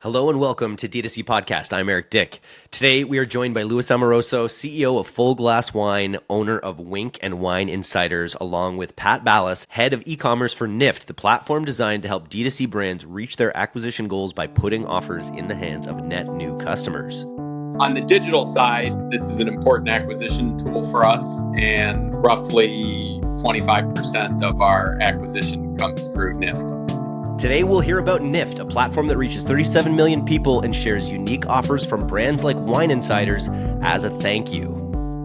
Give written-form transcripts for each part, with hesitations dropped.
Hello and welcome to DTC Podcast. I'm Eric Dyck. Today we are joined by Luis Amoroso, CEO of Full Glass Wine, owner of Winc and Wine Insiders, along with Pat Ballas, head of e-commerce for NIFT, the platform designed to help DTC brands reach their acquisition goals by putting offers in the hands of net new customers. On the digital side, this is an important acquisition tool for us, and roughly 25% of our acquisition comes through NIFT. Today, we'll hear about NIFT, a platform that reaches 37 million people and shares unique offers from brands like Wine Insiders as a thank you.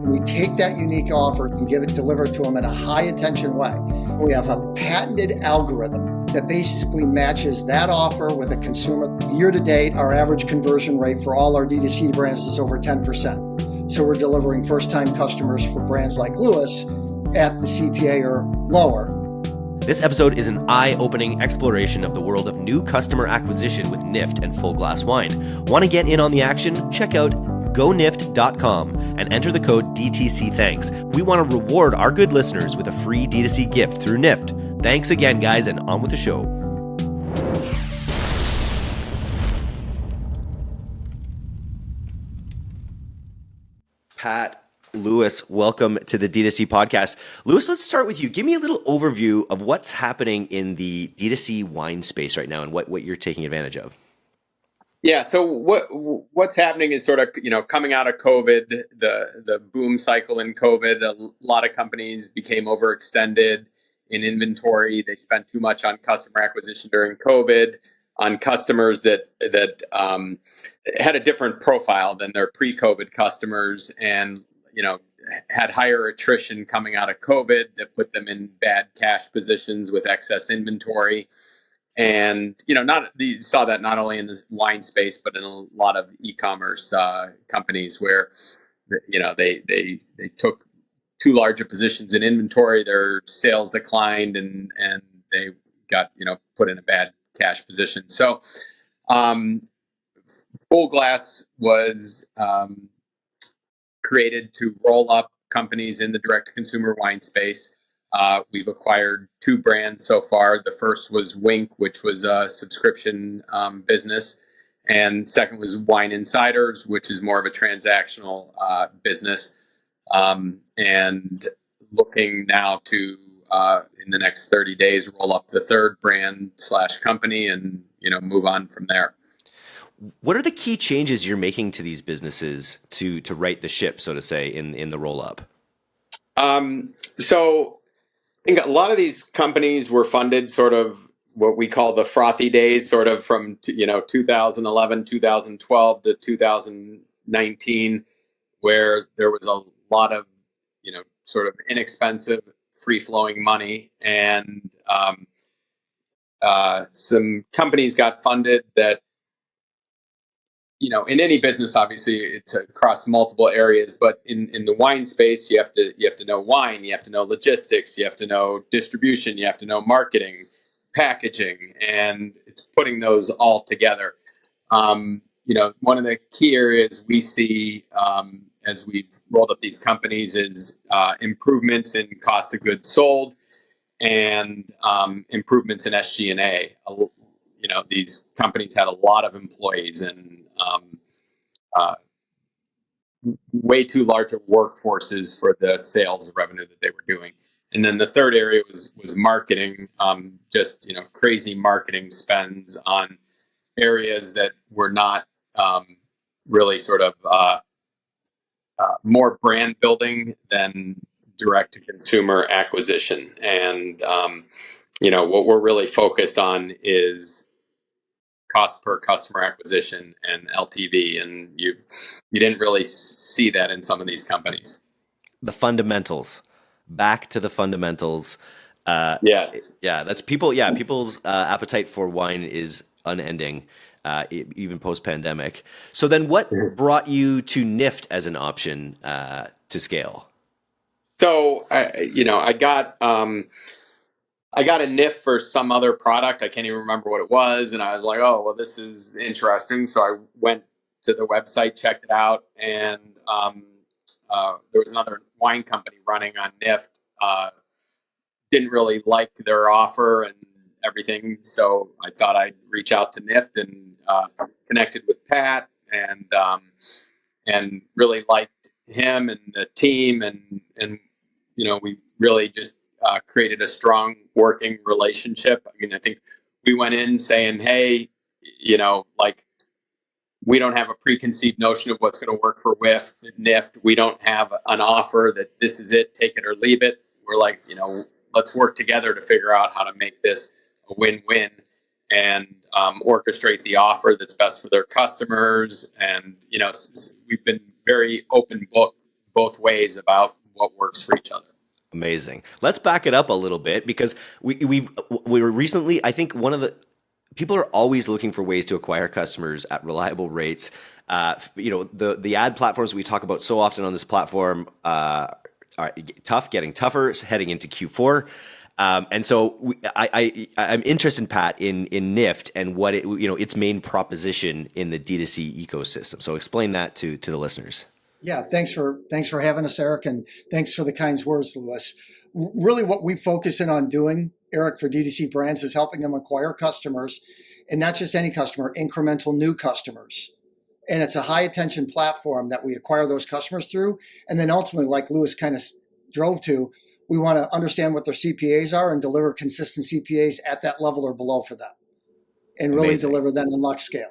We take that unique offer and deliver it to them in a high attention way. We have a patented algorithm that basically matches that offer with a consumer. Year to date, our average conversion rate for all our DTC brands is over 10%. So we're delivering first-time customers for brands like Luis at the CPA or lower. This episode is an eye-opening exploration of the world of new customer acquisition with NIFT and Full Glass Wine. Want to get in on the action? Check out gonift.com and enter the code DTCThanks. We want to reward our good listeners with a free DTC gift through NIFT. Thanks again, guys, and on with the show. Pat, Luis, welcome to the DTC Podcast. Luis, let's start with you. Give me a little overview of what's happening in the DTC wine space right now and what you're taking advantage of. Yeah, so what's happening is sort of, coming out of COVID, the boom cycle in COVID, a lot of companies became overextended in inventory. They spent too much on customer acquisition during COVID, on customers that had a different profile than their pre-COVID customers, and had higher attrition coming out of COVID that put them in bad cash positions with excess inventory. And, you saw that not only in the wine space, but in a lot of e-commerce companies where, they took too large of positions in inventory, their sales declined, and they got, put in a bad cash position. So Full Glass was created to roll up companies in the direct-to-consumer wine space. We've acquired two brands so far. The first was Winc, which was a subscription business. And second was Wine Insiders, which is more of a transactional business. And looking now to, in the next 30 days, roll up the third brand / company and, move on from there. What are the key changes you're making to these businesses to right the ship, so to say, in the roll-up? So I think a lot of these companies were funded sort of what we call the frothy days, sort of from 2011, 2012 to 2019, where there was a lot of sort of inexpensive, free-flowing money, and some companies got funded that, in any business, obviously it's across multiple areas, but in the wine space, you have to know wine, you have to know logistics, you have to know distribution, you have to know marketing, packaging, and it's putting those all together. One of the key areas we see as we've rolled up these companies is improvements in cost of goods sold and improvements in SG&A. These companies had a lot of employees and way too large of workforces for the sales revenue that they were doing. And then the third area was marketing, just crazy marketing spends on areas that were not really sort of more brand building than direct to consumer acquisition. And what we're really focused on is cost per customer acquisition and LTV, and you didn't really see that in some of these companies. The fundamentals, back to the fundamentals. Yes. Yeah, that's people. Yeah, people's appetite for wine is unending, even post-pandemic. So then what brought you to NIFT as an option to scale? So, I got a NIFT for some other product. I can't even remember what it was. And I was like, oh, well, this is interesting. So I went to the website, checked it out. And there was another wine company running on NIFT. Didn't really like their offer. And everything. So I thought I'd reach out to NIFT and connected with Pat and really liked him and the team. And we really just created a strong working relationship. I mean, I think we went in saying, hey, we don't have a preconceived notion of what's going to work for NIFT. We don't have an offer that this is it, take it or leave it. We're like, let's work together to figure out how to make this a win-win and orchestrate the offer that's best for their customers. And, we've been very open book both ways about what works for each other. Amazing. Let's back it up a little bit because we were recently, I think people are always looking for ways to acquire customers at reliable rates. The ad platforms we talk about so often on this platform are getting tougher, heading into Q4. And so I'm interested, Pat, in NIFT and what its main proposition in the D2C ecosystem. So explain that to the listeners. Yeah, thanks for having us, Eric, and thanks for the kind words, Louis. Really, what we focus in on doing, Eric, for DTC brands is helping them acquire customers, and not just any customer, incremental new customers. And it's a high attention platform that we acquire those customers through. And then ultimately, like Louis kind of drove to, we want to understand what their CPAs are and deliver consistent CPAs at that level or below for them, and really Amazing. deliver then unlock scale.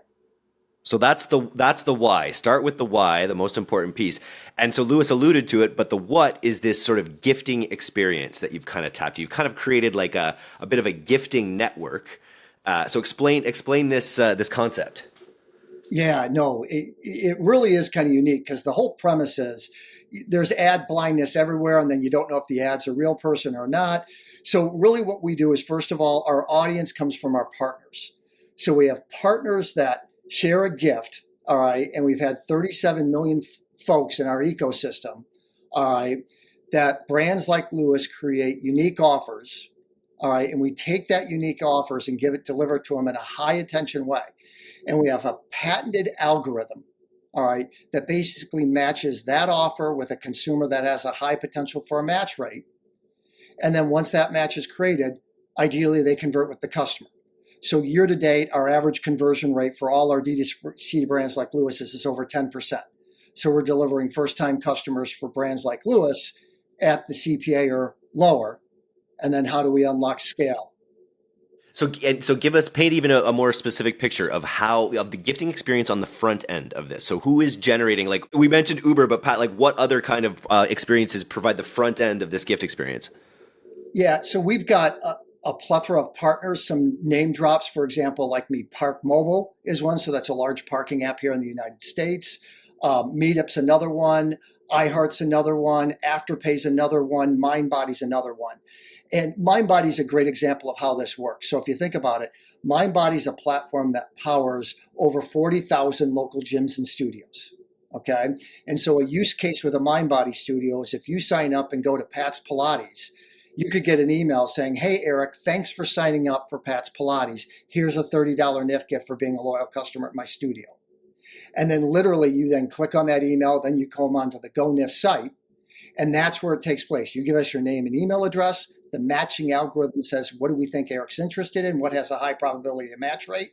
So that's the why. Start with the why, the most important piece. And so Louis alluded to it, but the what is this sort of gifting experience that you've kind of tapped. You've kind of created like a bit of a gifting network. So explain this concept. Yeah, no, it really is kind of unique because the whole premise is there's ad blindness everywhere, and then you don't know if the ad's a real person or not. So really what we do is, first of all, our audience comes from our partners. So we have partners that share a gift, all right, and we've had 37 million folks in our ecosystem, all right, that brands like Louis create unique offers, all right, and we take that unique offers and deliver it to them in a high attention way. And we have a patented algorithm, all right, that basically matches that offer with a consumer that has a high potential for a match rate. And then once that match is created, ideally they convert with the customer. So year to date, our average conversion rate for all our DTC brands like Louis is over 10%. So we're delivering first-time customers for brands like Louis at the CPA or lower. And then how do we unlock scale? So paint even a more specific picture of the gifting experience on the front end of this. So who is generating, like we mentioned Uber, but Pat, like what other kind of experiences provide the front end of this gift experience? Yeah, so we've got a plethora of partners, some name drops, for example, like Park Mobile is one. So that's a large parking app here in the United States. Meetup's another one. iHeart's another one. Afterpay's another one. MindBody's another one. And MindBody's a great example of how this works. So if you think about it, MindBody's a platform that powers over 40,000 local gyms and studios. Okay. And so a use case with a MindBody studio is if you sign up and go to Pat's Pilates, you could get an email saying, hey, Eric, thanks for signing up for Pat's Pilates. Here's a $30 NIFT gift for being a loyal customer at my studio. And then literally you then click on that email, then you come onto the Go NIFT site, and that's where it takes place. You give us your name and email address. The matching algorithm says, what do we think Eric's interested in? What has a high probability of match rate?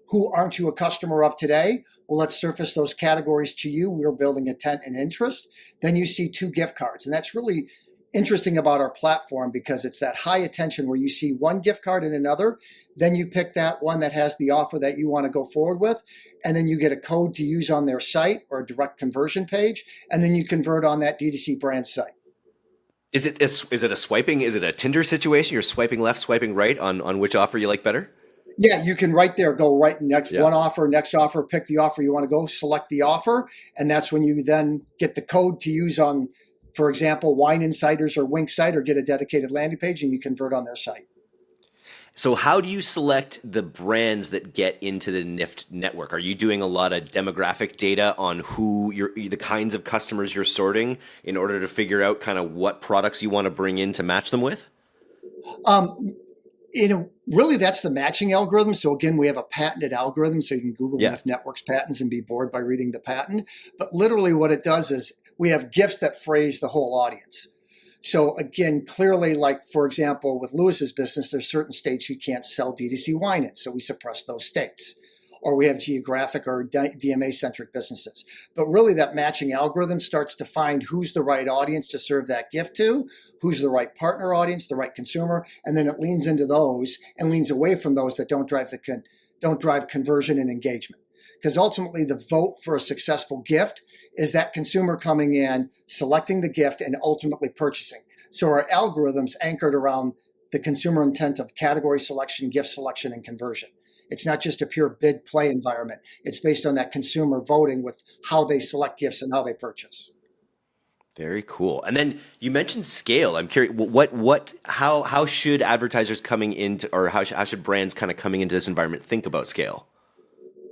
Who aren't you a customer of today? Well, let's surface those categories to you. We're building intent and interest. Then you see 2 gift cards. And that's really interesting about our platform because it's that high attention where you see one gift card and another. Then you pick that one that has the offer that you want to go forward with. And then you get a code to use on their site or a direct conversion page. And then you convert on that D2C brand site. Is it a swiping? Is it a Tinder situation? You're swiping left, swiping right on which offer you like better? Yeah, you can right there go right next one offer, next offer, pick the offer you want to go, select the offer. And that's when you then get the code to use on, for example, Wine Insiders or Winc site, or get a dedicated landing page and you convert on their site. So how do you select the brands that get into the NIFT network? Are you doing a lot of demographic data on the kinds of customers you're sorting in order to figure out kind of what products you want to bring in to match them with? Really that's the matching algorithm. So again, we have a patented algorithm, so you can Google NIFT Networks patents and be bored by reading the patent. But literally what it does is we have gifts that phrase the whole audience. So again, clearly, like for example, with Lewis's business, there's certain states you can't sell DTC wine in. So we suppress those states. Or we have geographic or DMA-centric businesses. But really that matching algorithm starts to find who's the right audience to serve that gift to, who's the right partner audience, the right consumer, and then it leans into those and leans away from those that don't drive conversion and engagement. Because ultimately the vote for a successful gift is that consumer coming in, selecting the gift, and ultimately purchasing. So our algorithm's anchored around the consumer intent of category selection, gift selection, and conversion. It's not just a pure bid play environment. It's based on that consumer voting with how they select gifts and how they purchase. Very cool. And then you mentioned scale. I'm curious, how should advertisers coming into, or how should brands kind of coming into this environment think about scale?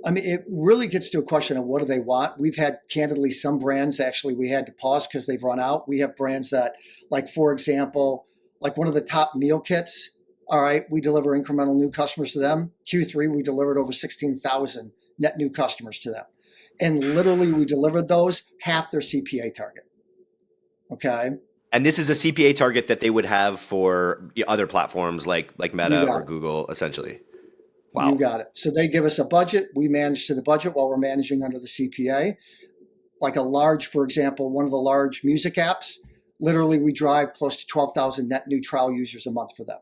I mean, it really gets to a question of what do they want. We've had, candidly, some brands actually we had to pause because they've run out. We have brands that, like, for example, like one of the top meal kits. All right, we deliver incremental new customers to them. Q3, we delivered over 16,000 net new customers to them. And literally, we delivered those half their CPA target. Okay. And this is a CPA target that they would have for other platforms like Meta or Google, essentially. Wow. You got it. So they give us a budget. We manage to the budget while we're managing under the CPA. Like a large, for example, one of the large music apps, literally we drive close to 12,000 net new trial users a month for them.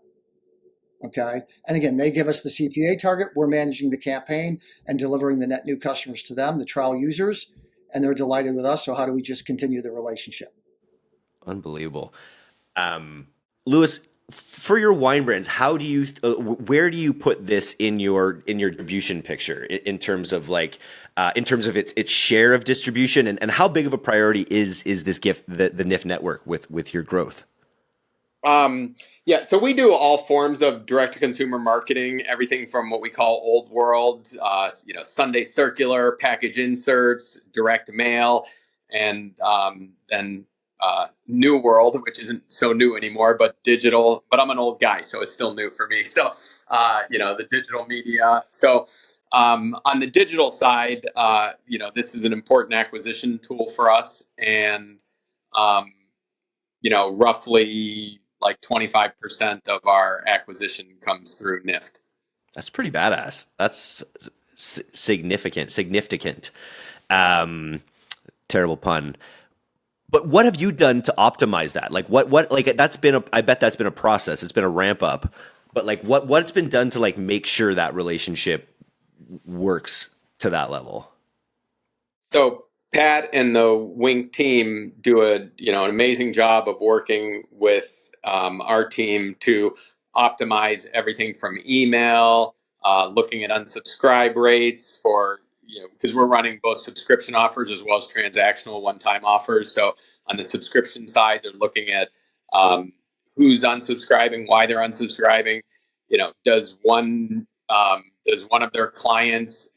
Okay. And again, they give us the CPA target. We're managing the campaign and delivering the net new customers to them, the trial users, and they're delighted with us. So how do we just continue the relationship? Unbelievable. Lewis, for your wine brands, how do you, where do you put this in your distribution picture in terms of its share of distribution, and how big of a priority is this gift, the NIFT network with your growth? Yeah, so we do all forms of direct-to-consumer marketing, everything from what we call old world, Sunday circular, package inserts, direct mail, and then new world, which isn't so new anymore, but digital. But I'm an old guy, so it's still new for me. So, the digital media. So on the digital side, this is an important acquisition tool for us, and roughly like 25% of our acquisition comes through NIFT. That's pretty badass. That's significant. Terrible pun. But what have you done to optimize that? Like I bet that's been a process. It's been a ramp up. But like what's been done to like make sure that relationship works to that level? So Pat and the Winc team do an amazing job of working with our team to optimize everything from email, looking at unsubscribe rates for, because we're running both subscription offers as well as transactional one-time offers. So on the subscription side, they're looking at who's unsubscribing, why they're unsubscribing. Does one of their clients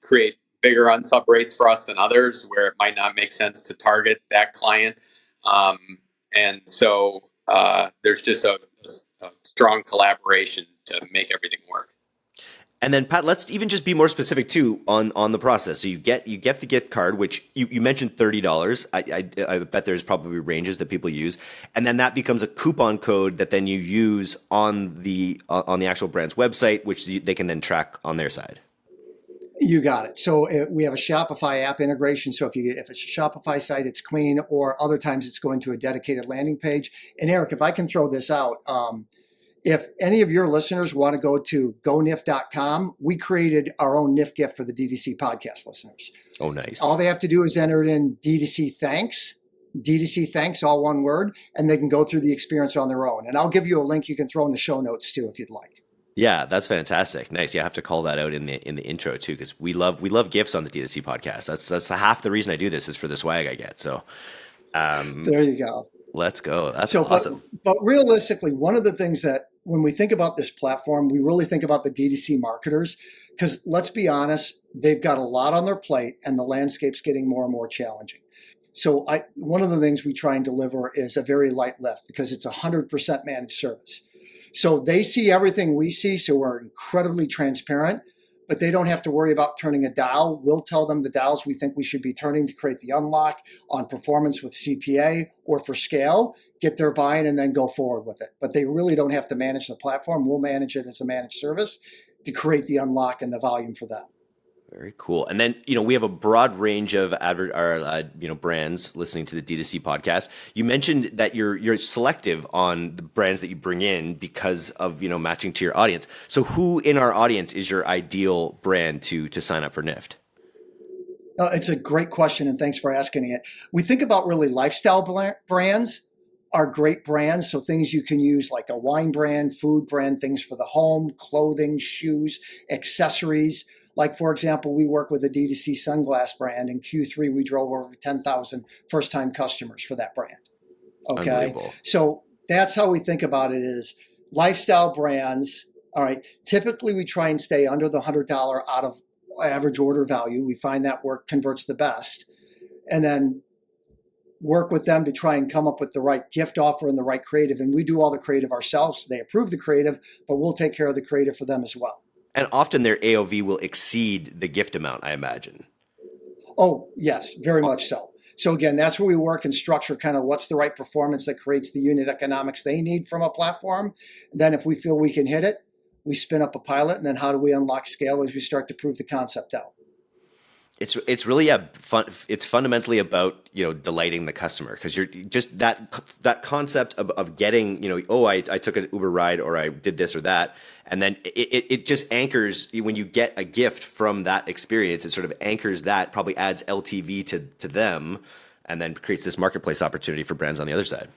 create bigger unsub rates for us than others, where it might not make sense to target that client? And so there's just a strong collaboration to make everything work. And then Pat, let's even just be more specific too on the process. So you get the gift card, which you mentioned $30. I bet there's probably ranges that people use, and then that becomes a coupon code that then you use on the actual brand's website, which they can then track on their side. You got it. So we have a Shopify app integration. So if it's a Shopify site, it's clean, or other times it's going to a dedicated landing page. And Eric, if I can throw this out, if any of your listeners want to go to gonift.com, we created our own NIFT gift for the DTC podcast listeners. Oh, nice. All they have to do is enter it in DTC Thanks, all one word, and they can go through the experience on their own. And I'll give you a link you can throw in the show notes too, if you'd like. Yeah, that's fantastic. Nice. Yeah, I have to call that out in the intro too, because we love gifts on the DTC podcast. That's half the reason I do this is for the swag I get. So there you go. Let's go. That's awesome. But realistically, one of the things that when we think about this platform, we really think about the DTC marketers, because let's be honest, they've got a lot on their plate and the landscape's getting more and more challenging. So one of the things we try and deliver is a very light lift, because it's 100% managed service. So they see everything we see, so we're incredibly transparent. but they don't have to worry about turning a dial. We'll tell them the dials we think we should be turning to create the unlock on performance with CPA or for scale, get their buy-in, and then go forward with it. But they really don't have to manage the platform. We'll manage it as a managed service to create the unlock and the volume for them. Very cool. And then, we have a broad range of brands listening to the D2C podcast. You mentioned that you're selective on the brands that you bring in because of, matching to your audience. So who in our audience is your ideal brand to sign up for NIFT? It's a great question, and thanks for asking it. We think about really lifestyle brands are great brands. So things you can use like a wine brand, food brand, things for the home, clothing, shoes, accessories. Like, for example, we work with a DTC sunglass brand. In Q3, we drove over 10,000 first-time customers for that brand. Okay. So that's how we think about it is lifestyle brands. All right. Typically, we try and stay under the $100 out of average order value. We find that work converts the best. And then work with them to try and come up with the right gift offer and the right creative. And we do all the creative ourselves. They approve the creative, but we'll take care of the creative for them as well. And often their AOV will exceed the gift amount, I imagine. Oh, yes, very much so. So again, that's where we work and structure kind of what's the right performance that creates the unit economics they need from a platform. And then if we feel we can hit it, we spin up a pilot. And then how do we unlock scale as we start to prove the concept out? It's really fun. It's fundamentally about delighting the customer, because you're just that concept of getting I took an Uber ride or I did this or that, and then it just anchors when you get a gift from that experience. It sort of anchors that, probably adds LTV to them, and then creates this marketplace opportunity for brands on the other side.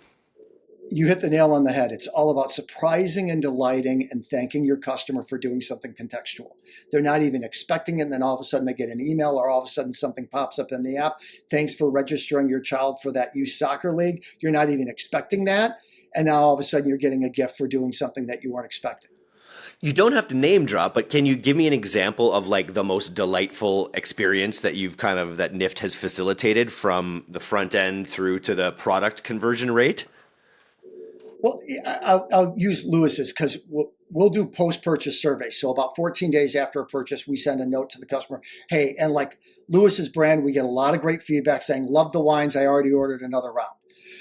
You hit the nail on the head. It's all about surprising and delighting and thanking your customer for doing something contextual. They're not even expecting it, and then all of a sudden they get an email, or all of a sudden something pops up in the app. Thanks for registering your child for that youth soccer league. You're not even expecting that. And now all of a sudden you're getting a gift for doing something that you weren't expecting. You don't have to name drop, but can you give me an example of like the most delightful experience that that NIFT has facilitated from the front end through to the product conversion rate? Well, I'll use Lewis's because we'll do post-purchase surveys. So about 14 days after a purchase, we send a note to the customer. Hey, and like Lewis's brand, we get a lot of great feedback saying, love the wines. I already ordered another round.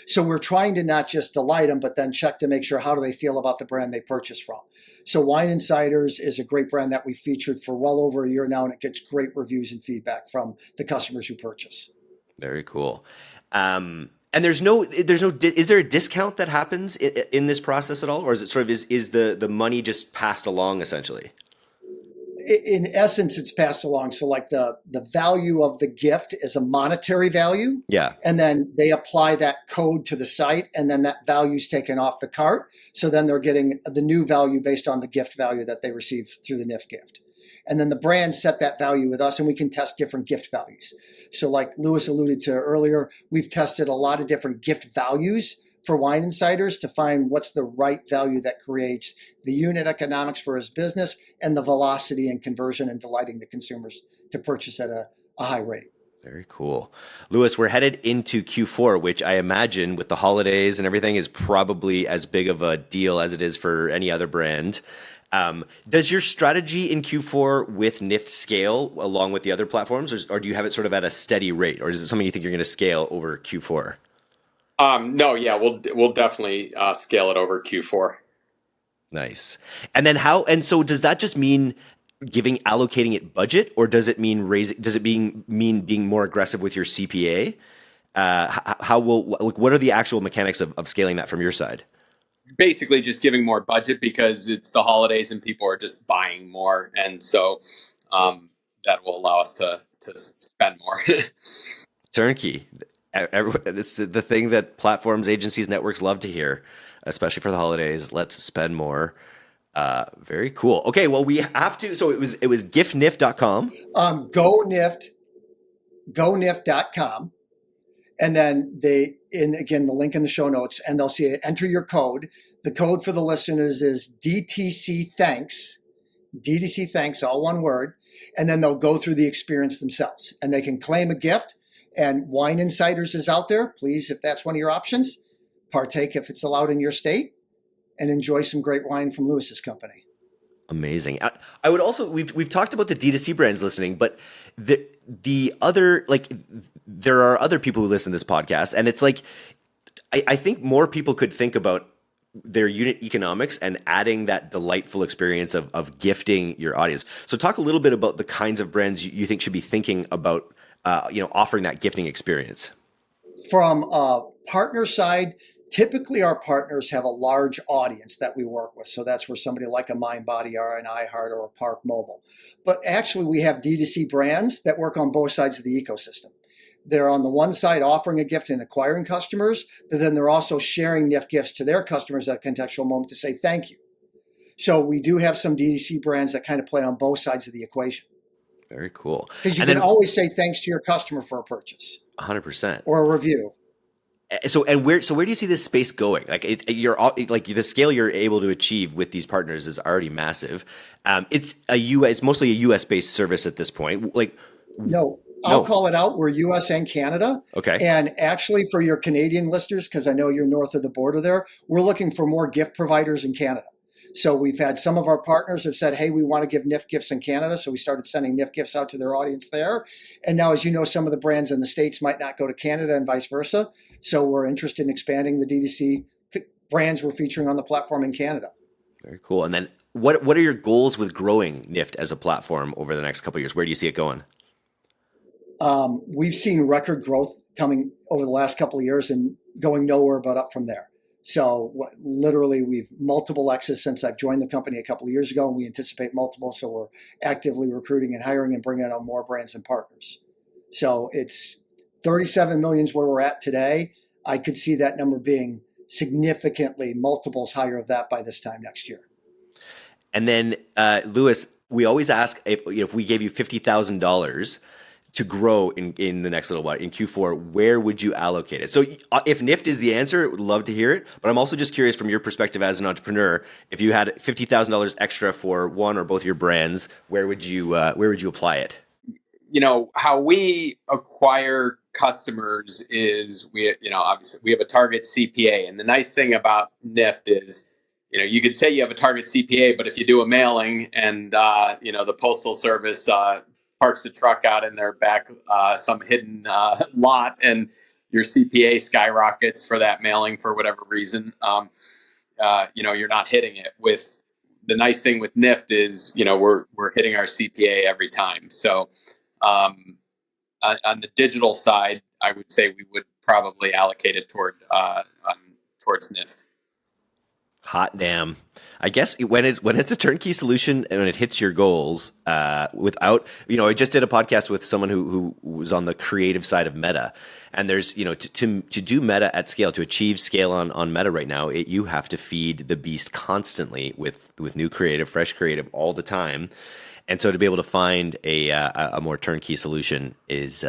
So we're trying to not just delight them, but then check to make sure how do they feel about the brand they purchased from. So Wine Insiders is a great brand that we featured for well over a year now, and it gets great reviews and feedback from the customers who purchase. Very cool. And is there a discount that happens in this process at all? Or is it sort of, is the money just passed along essentially? In essence, it's passed along. So like the value of the gift is a monetary value. Yeah. And then they apply that code to the site, and then that value is taken off the cart. So then they're getting the new value based on the gift value that they received through the NIFT gift. And then the brand set that value with us, and we can test different gift values. So like Lewis alluded to earlier, we've tested a lot of different gift values for Wine Insiders to find what's the right value that creates the unit economics for his business and the velocity and conversion and delighting the consumers to purchase at a high rate. Very cool. Lewis, we're headed into Q4, which I imagine with the holidays and everything is probably as big of a deal as it is for any other brand. Does your strategy in Q4 with NIFT scale along with the other platforms, or do you have it sort of at a steady rate, or is it something you think you're going to scale over Q4? No, yeah, we'll definitely scale it over Q4. Nice. And then so does that just mean allocating it budget, or does it mean mean being more aggressive with your CPA? What are the actual mechanics of scaling that from your side? Basically just giving more budget because it's the holidays and people are just buying more. And so that will allow us to spend more. Turnkey. It's the thing that platforms, agencies, networks love to hear, especially for the holidays. Let's spend more. Very cool. Okay, well, we have to. So it was giftnift.com. GoNIFT.com. And then again, the link in the show notes, and they'll see it. Enter your code. The code for the listeners is DTCThanks, DTCThanks, all one word. And then they'll go through the experience themselves, and they can claim a gift. And Wine Insiders is out there. Please, if that's one of your options, partake if it's allowed in your state, and enjoy some great wine from Lewis's company. Amazing. I would also, we've talked about the D2C brands listening, but the other, like, there are other people who listen to this podcast, and it's like, I think more people could think about their unit economics and adding that delightful experience of gifting your audience. So talk a little bit about the kinds of brands you think should be thinking about, offering that gifting experience. From a partner side, typically our partners have a large audience that we work with. So that's where somebody like a MindBody or an iHeart or a Park Mobile. But actually we have D2C brands that work on both sides of the ecosystem. They're on the one side offering a gift and acquiring customers, but then they're also sharing NIFT gifts to their customers at a contextual moment to say thank you. So we do have some D2C brands that kind of play on both sides of the equation. Very cool. Because you can always say thanks to your customer for a purchase. 100%. Or a review. So where do you see this space going? Like the scale you're able to achieve with these partners is already massive. It's mostly a US based service at this point. No, I'll call it out. We're US and Canada. Okay. And actually for your Canadian listeners, because I know you're north of the border there, we're looking for more gift providers in Canada. So we've had some of our partners have said, hey, we want to give NIFT gifts in Canada. So we started sending NIFT gifts out to their audience there. And now, as you know, some of the brands in the States might not go to Canada and vice versa. So we're interested in expanding the D2C brands we're featuring on the platform in Canada. Very cool. And then what are your goals with growing NIFT as a platform over the next couple of years? Where do you see it going? We've seen record growth coming over the last couple of years and going nowhere but up from there. So literally we've multiple X's since I've joined the company a couple of years ago, and we anticipate multiple. So we're actively recruiting and hiring and bringing on more brands and partners. So it's 37 million is where we're at today. I could see that number being significantly multiples higher of that by this time next year. And then, Louis, we always ask if we gave you $50,000 to grow in the next little while, in Q4, where would you allocate it? So if NIFT is the answer, would love to hear it. But I'm also just curious from your perspective as an entrepreneur, if you had $50,000 extra for one or both your brands, where would you apply it? You know, how we acquire customers is obviously we have a target CPA. And the nice thing about NIFT is, you could say you have a target CPA, but if you do a mailing and, the Postal Service parks a truck out in their back, some hidden lot, and your CPA skyrockets for that mailing for whatever reason, you're not hitting it. With the nice thing with NIFT is, we're hitting our CPA every time. So on the digital side, I would say we would probably allocate it towards NIFT. Hot damn. I guess when it's a turnkey solution and when it hits your goals, without, I just did a podcast with someone who was on the creative side of Meta, and there's, to do Meta at scale, to achieve scale on Meta right now, you have to feed the beast constantly with new creative, fresh creative all the time. And so to be able to find a more turnkey solution is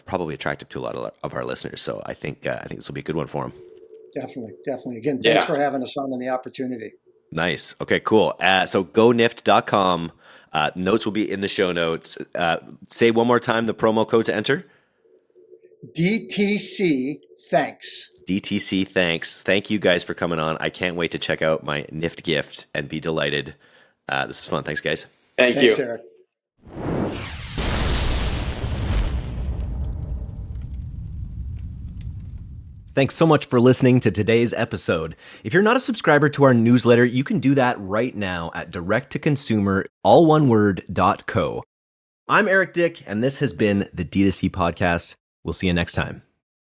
probably attractive to a lot of our listeners. So I think this will be a good one for them. Definitely. Again, thanks for having us on and the opportunity. Nice. Okay, cool. So gonift.com. Notes will be in the show notes. Say one more time the promo code to enter. DTC Thanks. DTC Thanks. Thank you guys for coming on. I can't wait to check out my NIFT gift and be delighted. This is fun. Thanks, guys. Thanks, you. Eric. Thanks so much for listening to today's episode. If you're not a subscriber to our newsletter, you can do that right now at directtoconsumer.co. I'm Eric Dyck, and this has been the D2C Podcast. We'll see you next time.